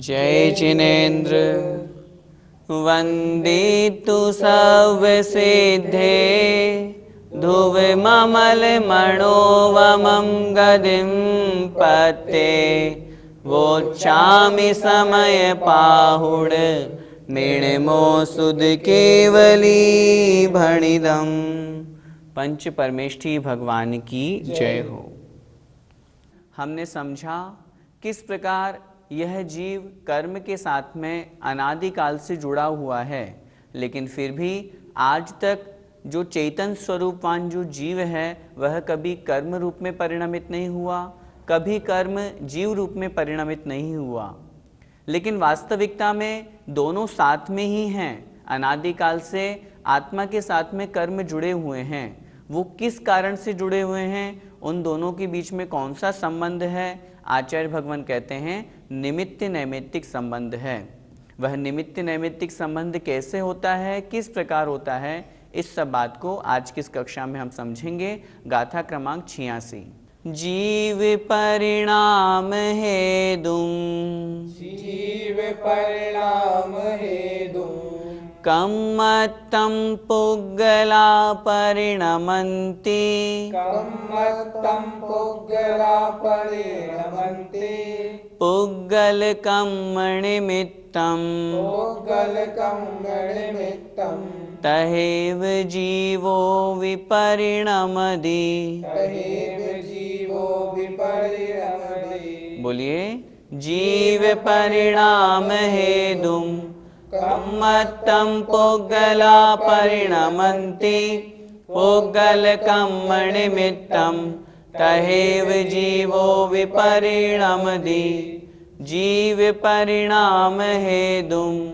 जय जिनेन्द्र वंदे तु सर्वसिद्धे ध्रुवममल मनोवमं गदिं पते वोच्चामि समय पाहुड मृणमो सुद केवली भणिदम। पंच परमेष्ठी भगवान की जय हो। हमने समझा किस प्रकार यह जीव कर्म के साथ में अनादिकाल से जुड़ा हुआ है, लेकिन फिर भी आज तक जो चेतन स्वरूपवान जो जीव है वह कभी कर्म रूप में परिणमित नहीं हुआ, कभी कर्म जीव रूप में परिणमित नहीं हुआ। लेकिन वास्तविकता में दोनों साथ में ही हैं। अनादिकाल से आत्मा के साथ में कर्म जुड़े हुए हैं। वो किस कारण से जुड़े हुए हैं, उन दोनों के बीच में कौन सा संबंध है? आचार्य भगवान कहते हैं निमित्त नैमित्तिक संबंध है। वह निमित्त नैमित्तिक संबंध कैसे होता है, किस प्रकार होता है, इस सब बात को आज की इस कक्षा में हम समझेंगे। गाथा क्रमांक 86। जीव परिणाम हेतुम, जीव परिणाम हेतुम कम्मत्तं पुग्गला परिणमन्ति, कम्मत्तं पुग्गला परिणमन्ति पुग्गलकं निमित्तं पुग्गलकं निमित्तं तहेव जीवो विपरिणमति। तहेव जीवो विपरिणमति। बोलिए, जीव परिणाम हेतुम कम्मत्तं पुग्गला परिणमन्ति पुग्गलकं निमित्तं तहेव जीवो विपरिणमति। जीव परिणाम हेतुं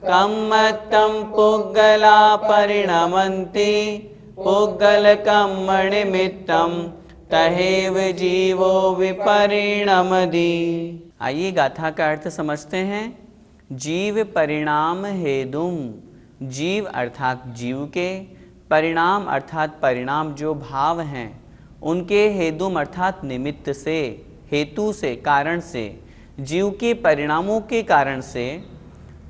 कम्मत्तं पुग्गला परिणमन्ति पुग्गलकं निमित्तं तहेव जीवो विपरिणमति। आइए गाथा का अर्थ समझते हैं। जीव परिणाम हेतुम, जीव अर्थात जीव के, परिणाम अर्थात परिणाम जो भाव हैं उनके, हेतुम अर्थात निमित्त से, हेतु से, कारण से, जीव के परिणामों के कारण से,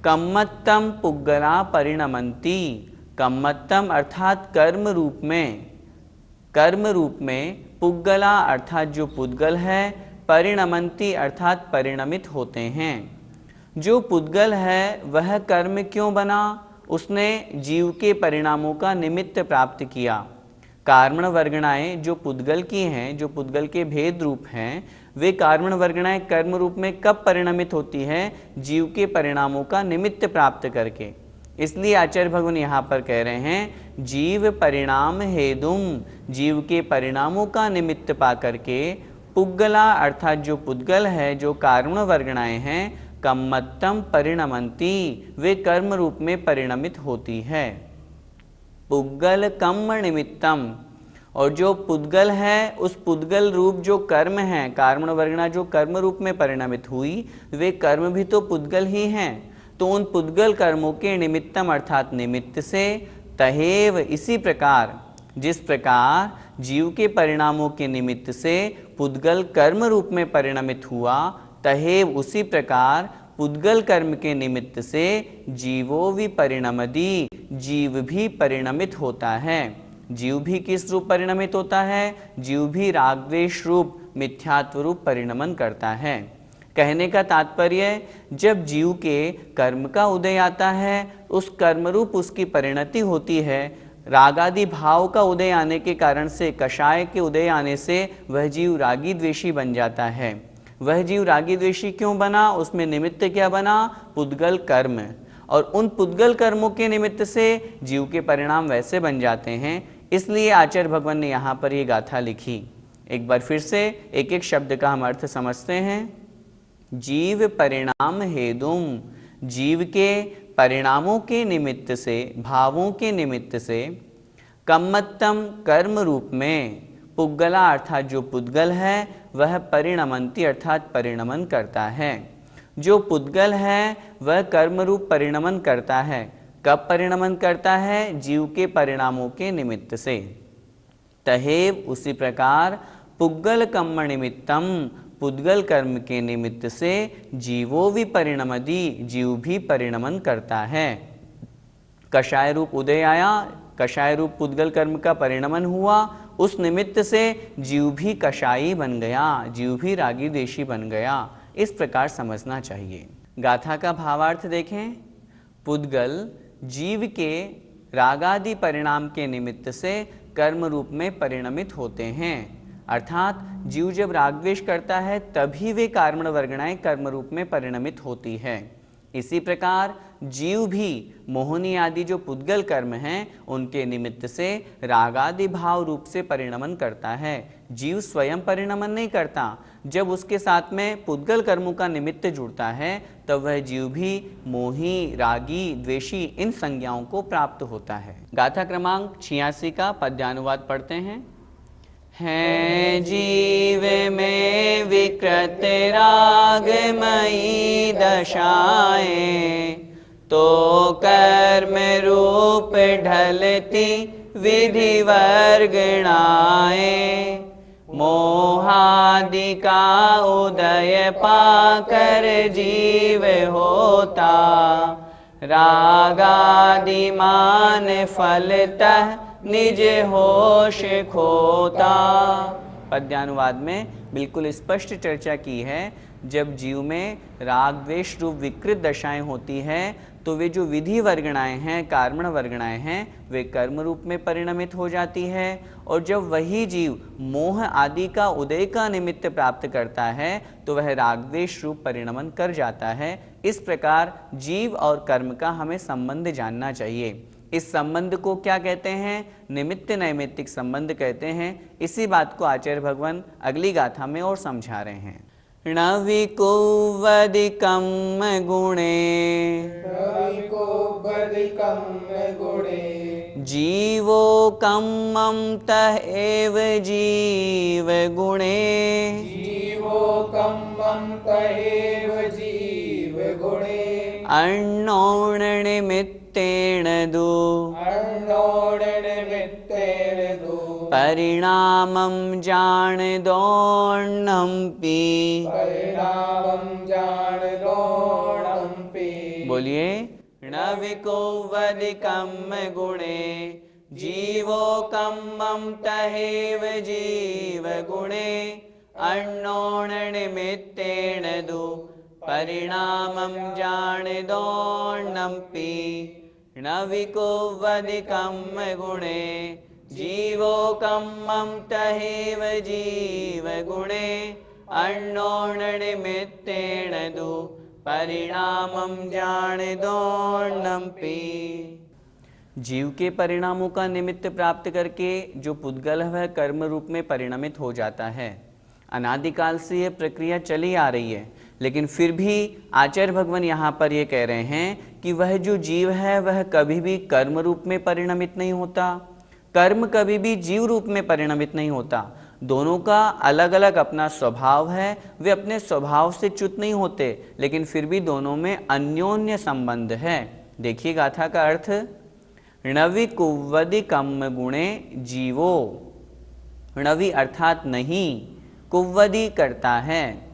कम्मत्तम पुग्गला परिणमन्ति, कम्मत्तम अर्थात कर्म रूप में, कर्म रूप में, पुग्गला अर्थात जो पुद्गल है, परिणमन्ति अर्थात परिणमित होते हैं। जो पुद्गल है वह कर्म क्यों बना? उसने जीव के परिणामों का निमित्त प्राप्त किया। कार्मण वर्गणाएं जो पुद्गल की हैं, जो पुद्गल के भेद रूप हैं, वे कार्मण वर्गणाएं कर्म रूप में कब परिणमित होती है? जीव के परिणामों का निमित्त प्राप्त करके। इसलिए आचार्य भगवान यहाँ पर कह रहे हैं जीव परिणाम हेतुम, जीव के परिणामों का निमित्त पा करके, पुग्गला अर्थात जो पुद्गल है, जो कार्मण वर्गणाएं हैं, कम्मत्तम परिणमन्ति, वे कर्म रूप में परिणमित होती है। पुग्गल कम्म निमित्तम, और जो पुद्गल है उस पुद्गल रूप जो कर्म है, कार्मण वर्गणा जो कर्म रूप में परिणमित हुई, वे कर्म भी तो पुद्गल ही हैं। तो उन पुद्गल कर्मों के निमित्तम अर्थात निमित्त से, तहेव इसी प्रकार, जिस प्रकार जीव के परिणामों के निमित्त से पुद्गल कर्म रूप में परिणमित हुआ, तहेव उसी प्रकार पुद्गल कर्म के निमित्त से जीवो विपरिणमति, जीव भी परिणमित होता है। जीव भी किस रूप परिणमित होता है? जीव भी रागद्वेष रूप मिथ्यात्व रूप परिणमन करता है। कहने का तात्पर्य, जब जीव के कर्म का उदय आता है, उस कर्म रूप उसकी परिणति होती है। रागादि भाव का उदय आने के कारण से, कषाय के उदय आने से वह जीव रागी द्वेषी बन जाता है। वह जीव रागी द्वेषी क्यों बना? उसमें निमित्त क्या बना? पुद्गल कर्म। और उन पुद्गल कर्मों के निमित्त से जीव के परिणाम वैसे बन जाते हैं। इसलिए आचार्य भगवान ने यहाँ पर ये गाथा लिखी। एक बार फिर से एक एक शब्द का हम अर्थ समझते हैं। जीव परिणाम हेतुम, जीव के परिणामों के निमित्त से, भावों के निमित्त से, कम्मत्तम कर्म रूप में, पुग्गला अर्थात जो पुद्गल है वह परिणमन्ति अर्थात परिणमन करता है। जो पुद्गल है वह कर्म रूप परिणमन करता है। कब परिणमन करता है? जीव के परिणामों के निमित्त से। तहेव उसी प्रकार पुग्गल कम्म निमित्तम, पुद्गल कर्म के निमित्त से जीवो विपरिणमति, जीव भी परिणमन करता है। कषाय रूप उदय आया, कषाय रूप पुद्गल कर्म का परिणमन हुआ, उस निमित्त से जीव भी कषायी बन गया, जीव भी रागी द्वेषी बन गया। इस प्रकार समझना चाहिए। गाथा का भावार्थ देखें। पुद्गल जीव के रागादि परिणाम के निमित्त से कर्म रूप में परिणमित होते हैं, अर्थात जीव जब रागद्वेष करता है तभी वे कारण वर्गणाएं कर्म रूप में परिणमित होती है। इसी प्रकार जीव भी मोहनी आदि जो पुद्गल कर्म हैं उनके निमित्त से रागादि भाव रूप से परिणमन करता है। जीव स्वयं परिणमन नहीं करता, जब उसके साथ में पुद्गल कर्मों का निमित्त जुड़ता है तब वह जीव भी मोही, रागी, द्वेषी इन संज्ञाओं को प्राप्त होता है। गाथा क्रमांक 86 का पद्यानुवाद पढ़ते हैं। है जीव में विकृत रागमयी दशाएं, तो कर्म रूप ढलती विधि वर्गणाएं। मोहादि का उदय पाकर जीव होता, रागादि मान फलतः निज होश खोता। पद्यानुवाद में बिल्कुल स्पष्ट चर्चा की है। जब जीव में राग द्वेष रूप विकृत दशाएं होती हैं तो वे जो विधि वर्गणाएं हैं, कारण वर्गणाएं हैं, वे कर्म रूप में परिणमित हो जाती है। और जब वही जीव मोह आदि का उदय का निमित्त प्राप्त करता है तो वह राग द्वेष रूप परिणमन कर जाता है। इस प्रकार जीव और कर्म का हमें संबंध जानना चाहिए। इस संबंध को क्या कहते हैं? निमित्त नैमित्तिक संबंध कहते हैं। इसी बात को आचार्य भगवान अगली गाथा में और समझा रहे हैं। णविकुवदिकं गुणे, जीवो कम्मं तः एव जीव गुणे। जीवो कम्मं तहेव जीव गुणे। अर्णोण निमित्तेन दु, अर्णोण निमित्तेन दु, परिणामं जानदोऽण्णम्पि। परिणामं जानदोऽण्णम्पि। बोलिए। णविकुवदिकं गुणे, जीवो कम्मं तहेव जीव गुणे। अर्णोण निमित्तेन दु, परिणामं जानदोऽण्णम्पि। णविकुवदिकं गुणे, जीवो कम्मं तहेव जीव गुणे। अर्णोण निमित्तेन दु, परिणामं जानदोऽण्णम्पि। जीव के परिणामों का निमित्त प्राप्त करके जो पुद्गल है वह कर्म रूप में परिणमित हो जाता है। अनादिकाल से यह प्रक्रिया चली आ रही है, लेकिन फिर भी आचार्य भगवान यहाँ पर ये कह रहे हैं कि वह जो जीव है वह कभी भी कर्म रूप में परिणमित नहीं होता, कर्म कभी भी जीव रूप में परिणमित नहीं होता। दोनों का अलग अलग अपना स्वभाव है, वे अपने स्वभाव से च्युत नहीं होते, लेकिन फिर भी दोनों में अन्योन्य संबंध है। देखिए गाथा का अर्थ। णविकुवदिकं गुणे जीवो, णवि अर्थात नहीं, कुव्वदी करता है,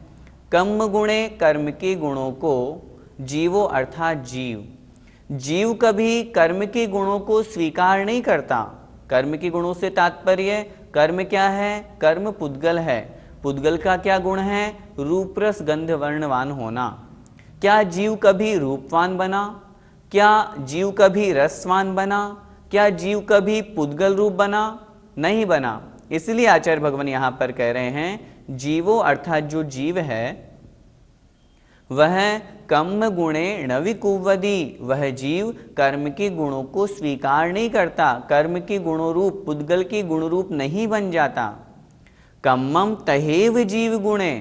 कम गुणे कर्म के गुणों को, जीवो अर्थात जीव। जीव कभी कर्म के गुणों को स्वीकार नहीं करता। कर्म के गुणों से तात्पर्य कर्म क्या है? कर्म पुद्गल है। पुद्गल का क्या गुण है? रूप रस गंध वर्णवान होना। क्या जीव कभी रूपवान बना? क्या जीव कभी रसवान बना? क्या जीव कभी पुद्गल रूप बना? नहीं बना। इसलिए आचार्य भगवान यहाँ पर कह रहे हैं जीवो अर्थात जो जीव है वह कम गुणे णविकुवदी, वह जीव कर्म के गुणों को स्वीकार नहीं करता, कर्म के गुणों रूप पुद्गल के गुण रूप नहीं बन जाता। कम्मम तहेव जीव गुणे,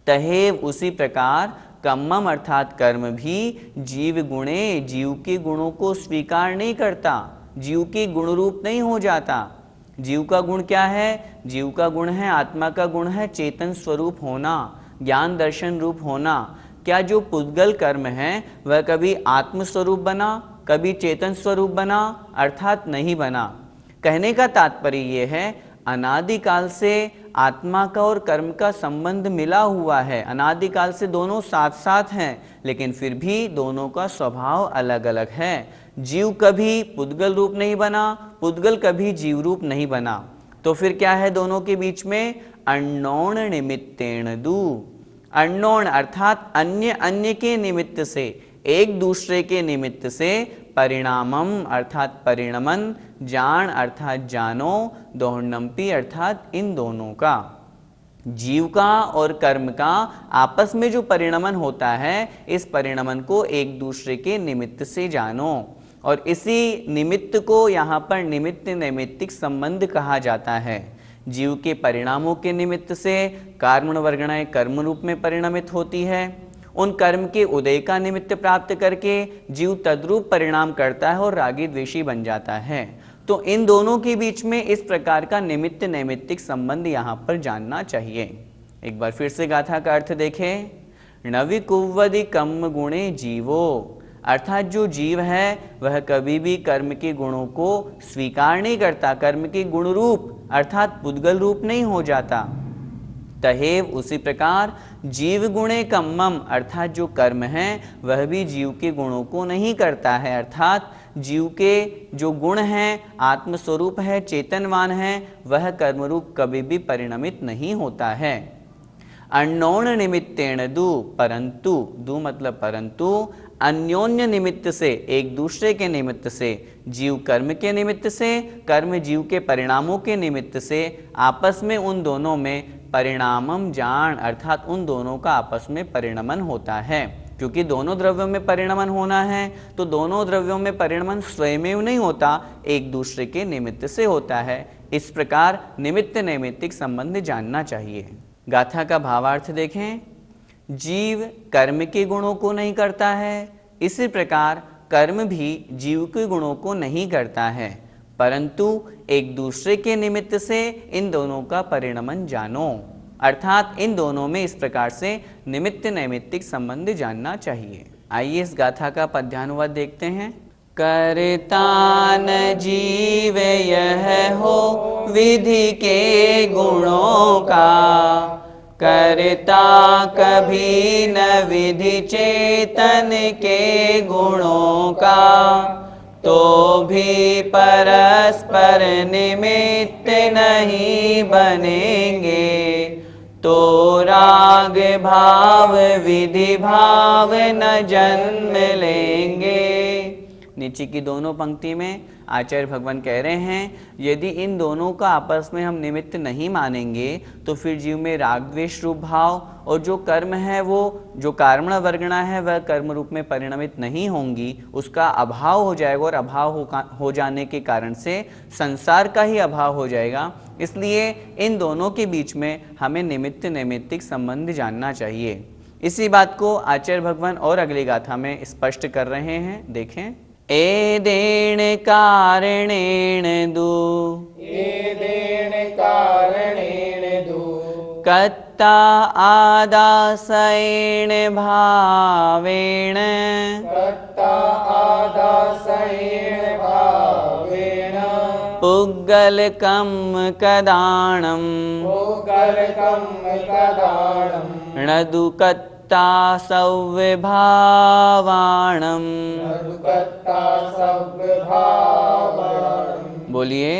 तहेव उसी प्रकार कम्मम अर्थात कर्म भी जीव गुणे, जीव के गुणों को स्वीकार नहीं करता, जीव के गुण रूप नहीं हो जाता। जीव का गुण क्या है? जीव का गुण है, आत्मा का गुण है चेतन स्वरूप होना, ज्ञान दर्शन रूप होना। क्या जो पुद्गल कर्म है वह कभी आत्म स्वरूप बना, कभी चेतन स्वरूप बना? अर्थात नहीं बना। कहने का तात्पर्य यह है अनादिकाल से आत्मा का और कर्म का संबंध मिला हुआ है, अनादिकाल से दोनों साथ साथ हैं, लेकिन फिर भी दोनों का स्वभाव अलग अलग है। जीव कभी पुद्गल रूप नहीं बना, पुद्गल कभी जीव रूप नहीं बना, तो फिर क्या है दोनों के बीच में? अण्णोण निमित्तेन दु। अण्णोण अर्थात अन्य अन्य के निमित्त से, एक दूसरे के निमित्त से, परिणामम अर्थात परिणमन, जान अर्थात जानो, दोहनम्पि अर्थात इन दोनों का, जीव का और कर्म का आपस में जो परिणमन होता है, इस परिणमन को एक दूसरे के निमित्त से जानो। और इसी निमित्त को यहाँ पर निमित्त नैमित्तिक संबंध कहा जाता है। जीव के परिणामों के निमित्त से कार्मण वर्गणाएं कर्म रूप में परिणमित होती है, उन कर्म के उदय का निमित्त प्राप्त करके जीव तद्रूप परिणाम करता है और रागी द्वेषी बन जाता है। तो इन दोनों के बीच में इस प्रकार का निमित्त नैमित्तिक संबंध यहाँ पर जानना चाहिए। एक बार फिर से गाथा का अर्थ देखें। नवि कुव्वदि कम्म गुणे जीवो, अर्थात जो जीव है वह कभी भी कर्म के गुणों को स्वीकार नहीं करता, कर्म के गुण रूप अर्थात पुद्गल रूप नहीं हो जाता। तहेव उसी प्रकार जीव गुणे कम्मम, अर्थात जो कर्म है वह भी जीव के गुणों को नहीं करता है, अर्थात जीव के जो गुण हैं, आत्मस्वरूप है, चेतनवान है, वह कर्म रूप कभी भी परिणमित नहीं होता है। अण्णोण निमित्तेन दु, परंतु, दु मतलब परंतु, अन्योन्य निमित्त से, एक दूसरे के निमित्त से, जीव कर्म के निमित्त से, कर्म जीव के परिणामों के निमित्त से, आपस में उन दोनों में परिणामम जान अर्थात उन दोनों का आपस में परिणमन होता है। क्योंकि दोनों द्रव्यों में परिणमन होना है, तो दोनों द्रव्यों में परिणमन स्वयमेव नहीं होता, एक दूसरे के निमित्त से होता है। इस प्रकार निमित्त नैमित्तिक संबंध जानना चाहिए। गाथा का भावार्थ देखें। जीव कर्म के गुणों को नहीं करता है, इसी प्रकार कर्म भी जीव के गुणों को नहीं करता है, परंतु एक दूसरे के निमित्त से इन दोनों का परिणमन जानो, अर्थात इन दोनों में इस प्रकार से निमित्त नैमित्तिक संबंध जानना चाहिए। आइए इस गाथा का पद्यानुवाद देखते हैं। करता न जीव यह हो विधि के गुणों का, करता कभी न विधि चेतन के गुणों का, तो भी परस्पर निमित्त नहीं बनेंगे, तो राग भाव विधि भाव न जन्म लेंगे। नीचे की दोनों पंक्ति में आचार्य भगवान कह रहे हैं, यदि इन दोनों का आपस में हम निमित्त नहीं मानेंगे तो फिर जीव में राग द्वेष रूप भाव और जो कर्म है, वो जो कर्मण वर्गणा है, वह कर्म रूप में परिणमित नहीं होंगी, उसका अभाव हो जाएगा और अभाव हो जाने के कारण से संसार का ही अभाव हो जाएगा। इसलिए इन दोनों के बीच में हमें निमित्त नैमित्तिक संबंध जानना चाहिए। इसी बात को आचार्य भगवान और अगली गाथा में स्पष्ट कर रहे हैं। देखें। एदेण कारणेन दु, एदेण कारणेन दु, कत्ता आदासेन भावेन, कत्ता आदासेन भावेन, पुग्गलकं कदाणं, पुग्गलकं कदाणं, न दुकत्ता सव्यभावाणं, कत्ता सव्यभावाणं। बोलिए।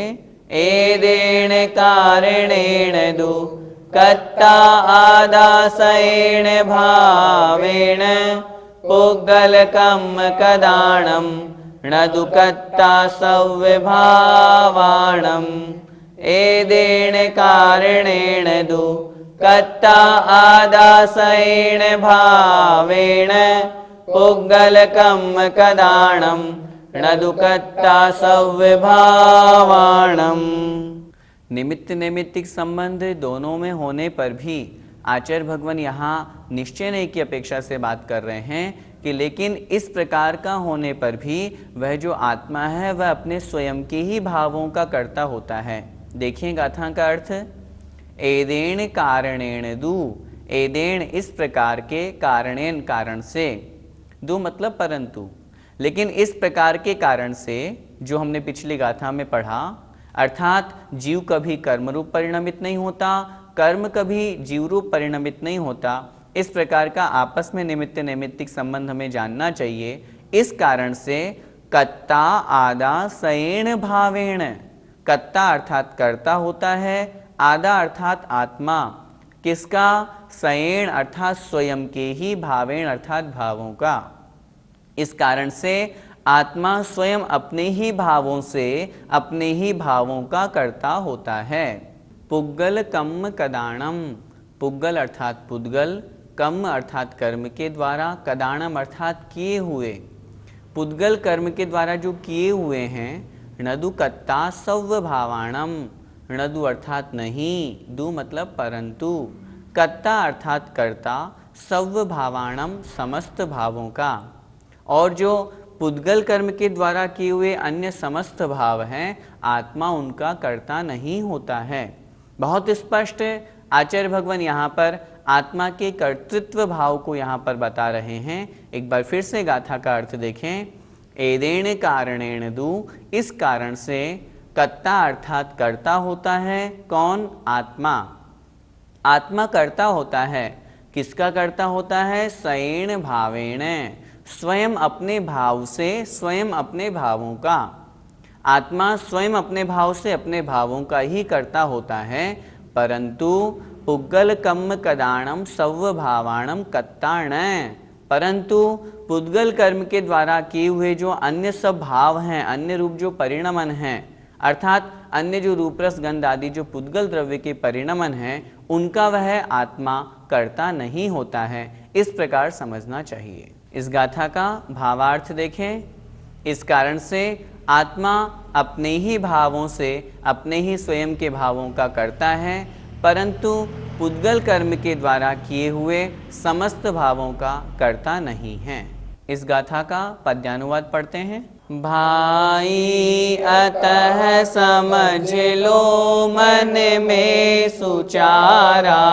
एदेण कारणेन दु, कत्ता आदासेन भावेन, पुग्गलकं कदाणं, न दुकत्ता सव्यभावाणं। एदेण कारणेन दु, कत्ता आदासेन भावेन, पुग्गलकं कदाणं, न दुकत्ता सव्यभावाणं। निमित्त नैमित्तिक संबंध दोनों में होने पर भी आचार्य भगवान यहाँ निश्चय नहीं की अपेक्षा से बात कर रहे हैं कि लेकिन इस प्रकार का होने पर भी वह जो आत्मा है वह अपने स्वयं के ही भावों का कर्ता होता है। देखिए गाथा का अर्थ। एदेण कारणेन दु, एदेण इस प्रकार के, कारणेन कारण से, दु मतलब परंतु, लेकिन इस प्रकार के कारण से जो हमने पिछली गाथा में पढ़ा, अर्थात जीव कभी कर्म रूप परिणमित नहीं होता, कर्म कभी जीव रूप परिणमित नहीं होता। इस प्रकार का आपस में निमित्त नैमित्तिक संबंध हमें जानना चाहिए। इस कारण से कर्ता आदा सयेण भावेण, कर्ता अर्थात कर्ता होता है, आदा अर्थात आत्मा, किसका? सयेण अर्थात स्वयं के ही, भावेण अर्थात भावों का। इस कारण से आत्मा स्वयं अपने ही भावों से अपने ही भावों का कर्ता होता है। पुग्गल कम्म कदाणम, पुग्गल अर्थात पुद्गल, कम्म अर्थात कर्म के द्वारा, कदाणम अर्थात किए हुए। पुद्गल कर्म के द्वारा जो किए हुए हैं, नदु कत्ता सव्व भावाणम, नदु अर्थात नहीं, दु मतलब परंतु, कत्ता अर्थात कर्ता, सव्व भावाणम समस्त भावों का। और जो पुद्गल कर्म के द्वारा किए हुए अन्य समस्त भाव हैं, आत्मा उनका कर्ता नहीं होता है। बहुत स्पष्ट आचार्य भगवान यहाँ पर आत्मा के कर्तृत्व भाव को यहाँ पर बता रहे हैं। एक बार फिर से गाथा का अर्थ देखें। एदेण कारणेण दु, इस कारण से कर्ता अर्थात कर्ता होता है। कौन? आत्मा। आत्मा कर्ता होता है। किसका कर्ता होता है? सयेण भावेण, स्वयं अपने भाव से, स्वयं अपने भावों का। आत्मा स्वयं अपने भाव से अपने भावों का ही कर्ता होता है। परंतु पुग्गल कम्म कदाणम सव्व भावाणम कत्ताण, परंतु पुद्गल कर्म के द्वारा किए हुए जो अन्य सब भाव हैं, अन्य रूप जो परिणमन हैं, अर्थात अन्य जो रूप रस गंध आदि जो पुद्गल द्रव्य के परिणमन हैं, उनका वह आत्मा कर्ता नहीं होता है। इस प्रकार समझना चाहिए। इस गाथा का भावार्थ देखें। इस कारण से आत्मा अपने ही भावों से अपने ही स्वयं के भावों का कर्ता है, परंतु पुद्गल कर्म के द्वारा किए हुए समस्त भावों का कर्ता नहीं है। इस गाथा का पद्यानुवाद पढ़ते हैं। भाई अतः समझ लो मन में सुचारा,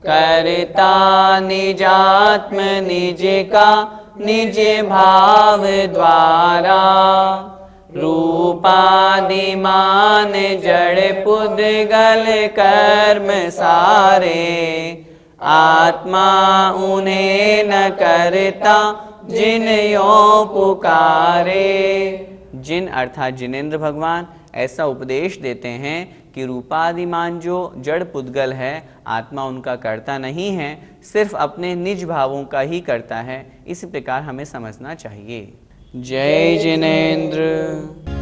करता निजात्म निज का निज भाव द्वारा, रूपादिमान जड़ पुद्गल कर्म सारे, आत्मा उन्हें न करता जिन यो पुकारे। जिन अर्थात जिनेंद्र भगवान ऐसा उपदेश देते हैं कि रूपादिमान जो जड़ पुद्गल है, आत्मा उनका कर्ता नहीं है, सिर्फ अपने निज भावों का ही करता है। इसी प्रकार हमें समझना चाहिए। जय जिनेंद्र।